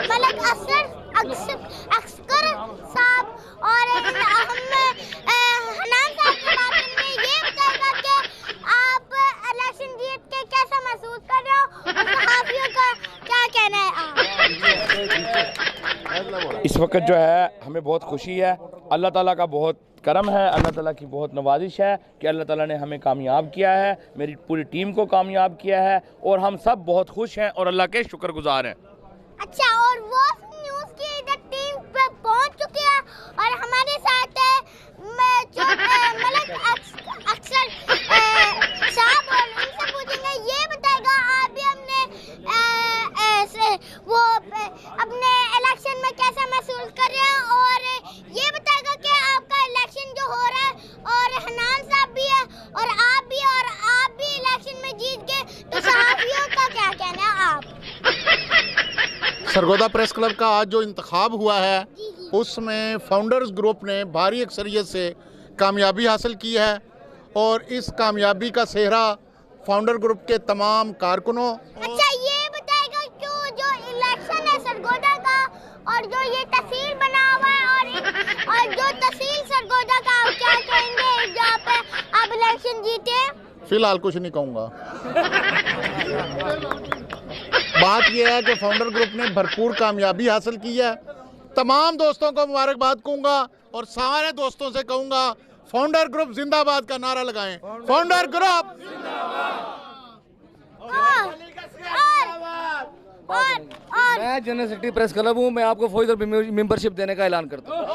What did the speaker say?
Malak Oscar साहब और हनान साहब के बारे में ये बताएगा कि आप इलेक्शन जीत के कैसा महसूस कर रहे हो और सहाफियों का क्या कहना है आप? इस वक्त जो है हमें बहुत खुशी है, अल्लाह ताला का बहुत करम है, अल्लाह ताला की बहुत नवाजिश है कि अल्लाह ताला ने हमें कामयाब किया है, मेरी पूरी टीम को कामयाब किया है और हम सब बहुत खुश हैं और अल्लाह के शुक्रगुजार हैं। अच्छा, और वो न्यूज़ की इधर टीम पे पहुंच चुकी है और हमारे साथ है मलक अक्सर साहब और उनसे पूछेंगे, ये बताएगा आप भी अपने इलेक्शन में कैसा महसूस कर रहे हैं और ये बताएगा कि आपका इलेक्शन जो हो रहा है और हनान साहब भी है और आप भी इलेक्शन में जीत गए तो सहाफियों का क्या कहना है आप? सरगोदा प्रेस क्लब का आज जो इंतखाब हुआ है उसमें फाउंडर्स ग्रुप ने भारी अक्सरियत से कामयाबी हासिल की है और इस कामयाबी का सेहरा फाउंडर ग्रुप के तमाम कारकुनों। अच्छा, ये बताएगा क्यों जो इलेक्शन है सरगोदा का और जो ये तहसील बना हुआ है और जो तहसील सरगोदा का आप क्या कहेंगे जहाँ पे आप इलेक्शन जीते? फिलहाल कुछ नहीं कहूँगा। बात यह है कि फाउंडर ग्रुप ने भरपूर कामयाबी हासिल की है। तमाम दोस्तों को मुबारकबाद कहूँगा और सारे दोस्तों से कहूँगा फाउंडर ग्रुप जिंदाबाद का नारा लगाएं। फाउंडर ग्रुप और मैं जनरल सेक्रेटरी प्रेस क्लब हूँ, मैं आपको फौज और मेंबरशिप देने का ऐलान करता हूँ।